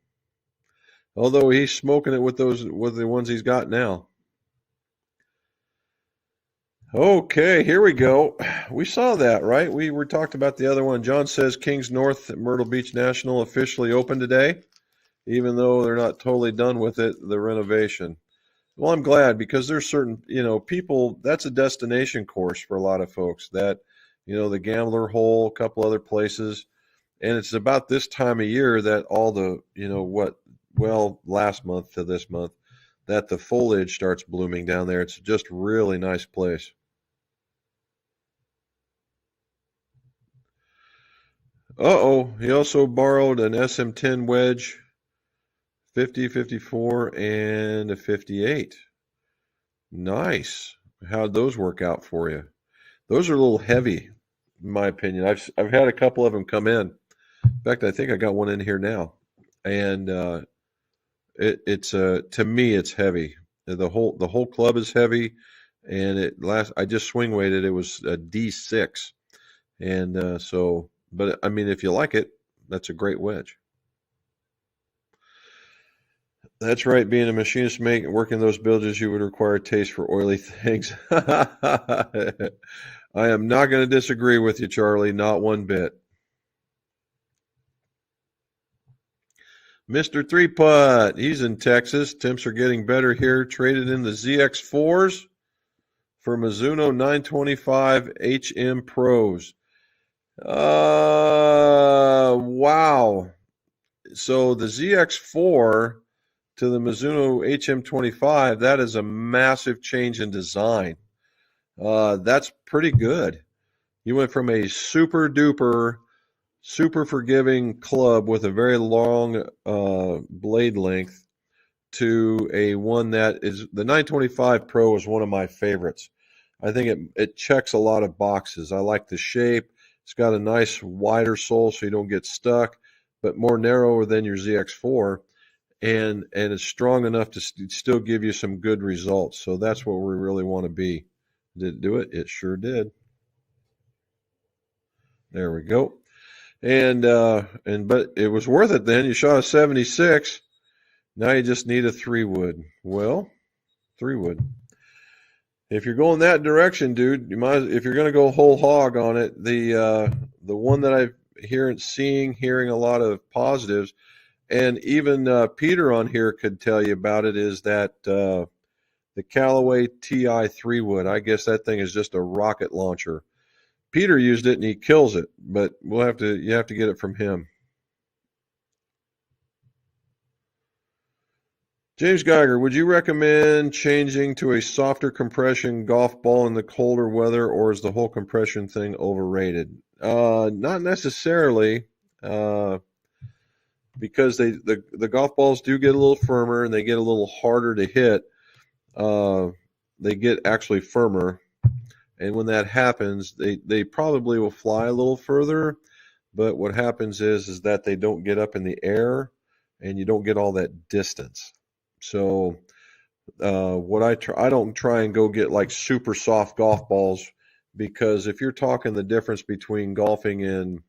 Although he's smoking it with the ones he's got now. Okay, here we go. We saw that, right? We were talked about the other one. John says Kings North at Myrtle Beach National officially open today, even though they're not totally done with it, the renovation. Well, I'm glad, because there's certain, people, that's a destination course for a lot of folks. That, the Gambler Hole, a couple other places. And it's about this time of year that all the, last month to this month, that the foliage starts blooming down there. It's just a really nice place. He also borrowed an SM10 wedge, 50, 54, and a 58. Nice. How'd those work out for you? Those are a little heavy, in my opinion. I've had a couple of them come in. In fact, I think I got one in here now, and to me it's heavy. The whole club is heavy, and I just swing weighted. It was a D6, and but I mean, if you like it, that's a great wedge. That's right. Being a machinist, working those bilges, you would require a taste for oily things. I am not going to disagree with you, Charlie. Not one bit. Mr. 3-Putt, he's in Texas. Temps are getting better here. Traded in the ZX4s for Mizuno 925 HM Pros. Wow. So the ZX4 to the Mizuno HM25, that is a massive change in design. That's pretty good. You went from a super duper, super forgiving club with a very long blade length to a one that is the 925 Pro is one of my favorites. I think it checks a lot of boxes. I like the shape. It's got a nice wider sole so you don't get stuck, but more narrower than your ZX4, and it's strong enough to still give you some good results. So that's what we really want to be. Did it do it? It sure did. There we go. And but it was worth it then. You shot a 76. Now you just need a 3-wood. Well, 3-wood. If you're going that direction, dude, you might. If you're going to go whole hog on it, the one that I've hearing a lot of positives, and even Peter on here could tell you about it, is that the Callaway TI 3-wood. I guess that thing is just a rocket launcher. Peter used it and he kills it, but you have to get it from him. James Geiger, would you recommend changing to a softer compression golf ball in the colder weather, or is the whole compression thing overrated? Not necessarily, because the golf balls do get a little firmer and they get a little harder to hit. They get actually firmer, and when that happens, they probably will fly a little further. But what happens is that they don't get up in the air, and you don't get all that distance. So I don't try and go get like super soft golf balls, because if you're talking the difference between golfing in,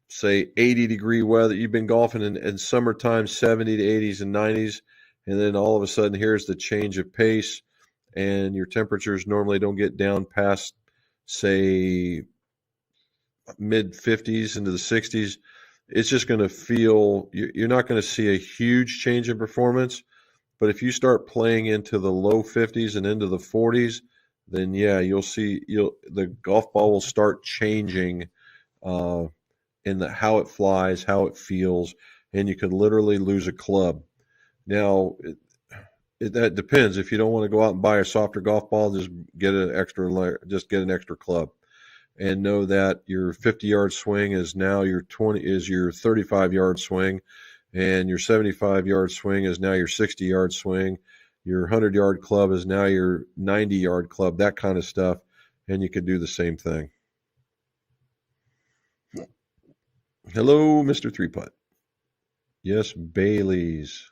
say, 80-degree weather, you've been golfing in summertime, 70 to 80s and 90s, and then all of a sudden here's the change of pace, and your temperatures normally don't get down past, say, mid 50s into the 60s. It's just going to feel, you're not going to see a huge change in performance. But if you start playing into the low 50s and into the 40s, then yeah, you'll see the golf ball will start changing in how it flies, how it feels, and you could literally lose a club. Now, that depends. If you don't want to go out and buy a softer golf ball, just get an extra club. And know that your 50-yard swing is now your 35-yard swing, and your 75-yard swing is now your 60-yard swing. Your 100-yard club is now your 90-yard club, that kind of stuff, and you could do the same thing. Hello, Mr. Three Putt. Yes, Bailey's.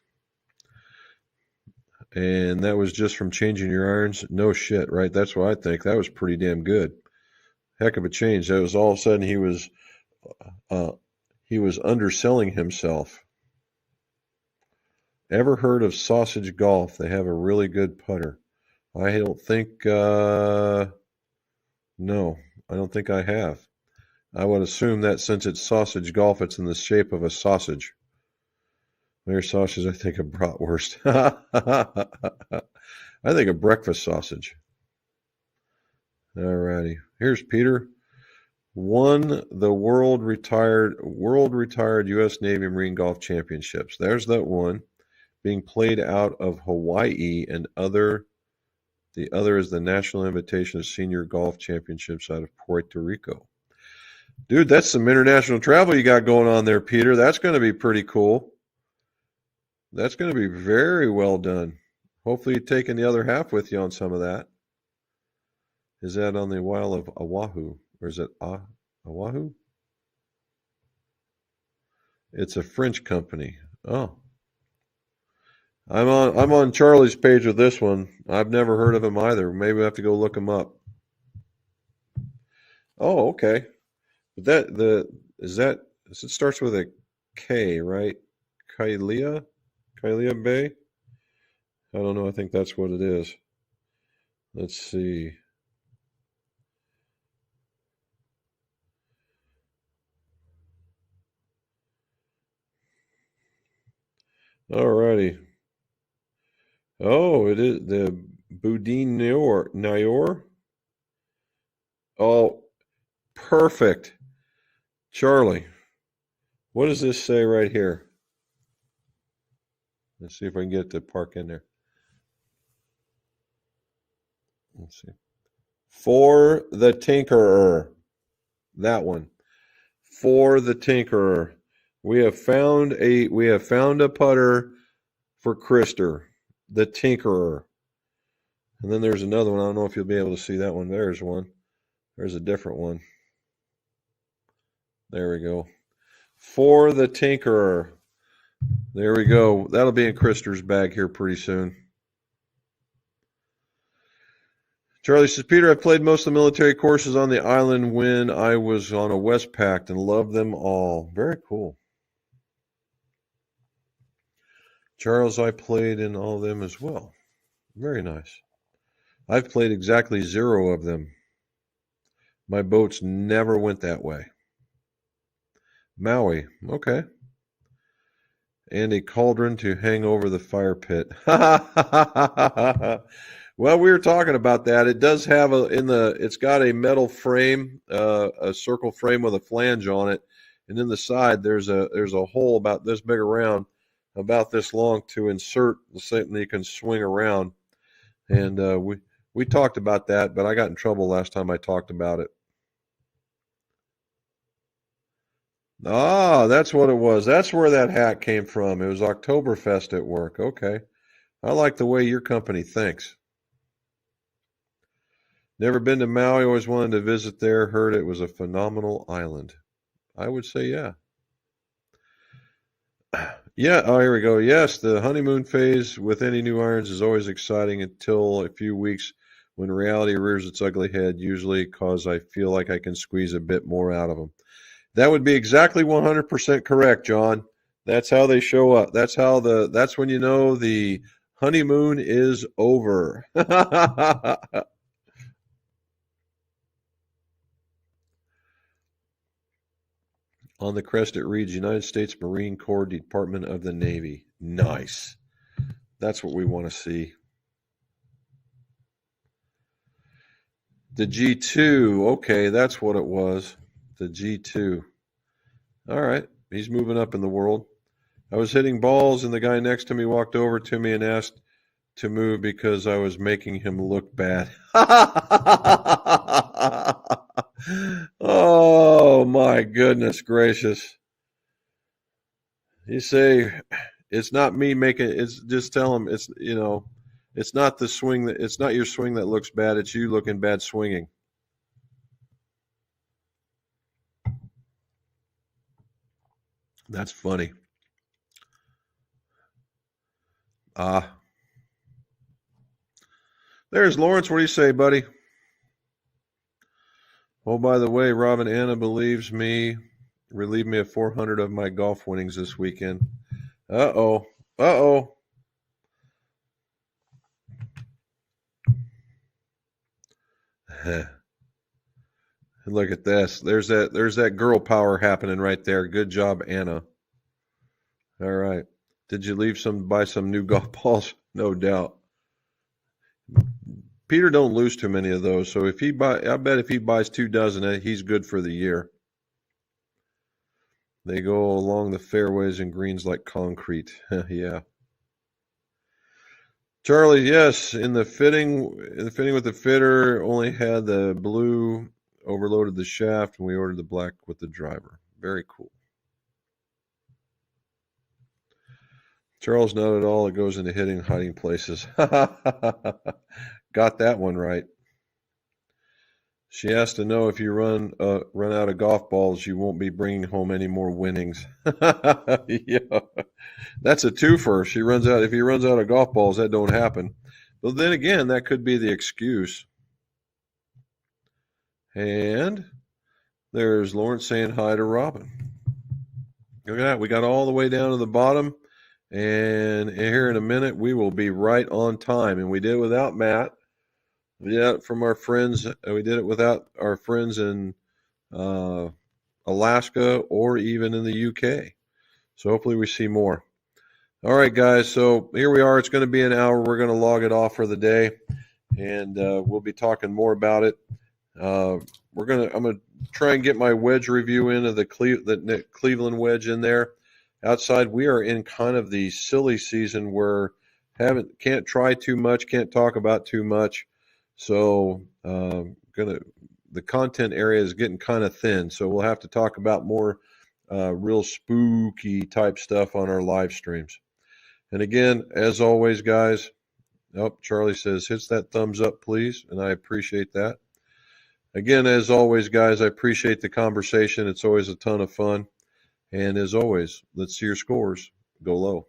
And that was just from changing your irons? No shit, right? That's what I think. That was pretty damn good. Heck of a change. That was all of a sudden he was underselling himself. Ever heard of Sausage Golf? They have a really good putter. I don't think no, I don't think I have. I would assume that since it's Sausage Golf, it's in the shape of a sausage. There's sausage, I think, a bratwurst. I think a breakfast sausage. All righty. Here's Peter. Won the world retired U.S. Navy Marine Golf Championships. There's that one, being played out of Hawaii, and the other is the National Invitation Senior Golf Championships out of Puerto Rico. Dude, that's some international travel you got going on there, Peter. That's going to be pretty cool. That's going to be very well done. Hopefully you're taking the other half with you on some of that. Is that on the Isle of Oahu? Or is it Oahu? It's a French company. Oh. I'm on Charlie's page with this one. I've never heard of him either. Maybe we have to go look him up. Oh, okay. But it starts with a K, right? Kailua Bay? I don't know. I think that's what it is. Let's see. Alrighty. Oh, it is the Boudin Nior. Oh, perfect. Charlie, what does this say right here? Let's see if I can get the park in there. Let's see. For the Tinkerer. That one. For the Tinkerer. We have found a putter for Krister, the Tinkerer. And then there's another one. I don't know if you'll be able to see that one. There's one. There's a different one. There we go. For the Tinkerer. There we go. That'll be in Krister's bag here pretty soon. Charlie says, Peter, I played most of the military courses on the island when I was on a Westpac and loved them all. Very cool. Charles, I played in all of them as well. Very nice. I've played exactly 0 of them. My boats never went that way. Maui, okay. And a cauldron to hang over the fire pit. Well, we were talking about that. It does have it's got a metal frame, a circle frame with a flange on it, and in the side there's a hole about this big around, about this long to insert something you can swing around. And we talked about that, but I got in trouble last time I talked about it. Ah, that's what it was. That's where that hat came from. It was Oktoberfest at work. Okay. I like the way your company thinks. Never been to Maui. Always wanted to visit there. Heard it was a phenomenal island. I would say yeah. Yeah, oh, here we go. Yes, the honeymoon phase with any new irons is always exciting until a few weeks when reality rears its ugly head, usually because I feel like I can squeeze a bit more out of them. That would be exactly 100% correct, John. That's how they show up. That's when you know the honeymoon is over. On the crest it reads United States Marine Corps, Department of the Navy. Nice. That's what we want to see. The G2. Okay, that's what it was. The G2. All right. He's moving up in the world. I was hitting balls, and the guy next to me walked over to me and asked to move because I was making him look bad. Oh, my goodness gracious. You say, it's not me making it. It's just tell him it's, it's not the swing it's not your swing that looks bad. It's you looking bad swinging. That's funny. There's Lawrence. What do you say, buddy? Oh, by the way, Robin Anna relieved me of 400 of my golf winnings this weekend. Uh-oh. Uh-oh. Look at this. There's that girl power happening right there. Good job, Anna. All right. Did you buy some new golf balls? No doubt. Peter don't lose too many of those. So I bet if he buys 2 dozen, he's good for the year. They go along the fairways and greens like concrete. Yeah. Charlie, yes, in the fitting with the fitter, only had the blue, overloaded the shaft, and we ordered the black with the driver. Very cool. Charles, not at all. It goes into hitting hiding places. Got that one right. She has to know if you run out of golf balls, you won't be bringing home any more winnings. Yeah, that's a twofer. If he runs out of golf balls, that don't happen. But then again, that could be the excuse. And there's Lawrence saying hi to Robin. Look at that. We got all the way down to the bottom. And here in a minute, we will be right on time. And we did it without Matt. Yeah, from our friends. We did it without our friends in Alaska or even in the UK. So hopefully we see more. All right, guys. So here we are. It's going to be an hour. We're going to log it off for the day, and we'll be talking more about it. I'm going to try and get my wedge review into the Cleveland wedge in there. Outside, we are in kind of the silly season where can't try too much, can't talk about too much. So the content area is getting kind of thin, so we'll have to talk about more real spooky type stuff on our live streams. And again, as always, guys, Charlie says, hits that thumbs up, please, and I appreciate that. Again, as always, guys, I appreciate the conversation. It's always a ton of fun. And as always, let's see your scores go low.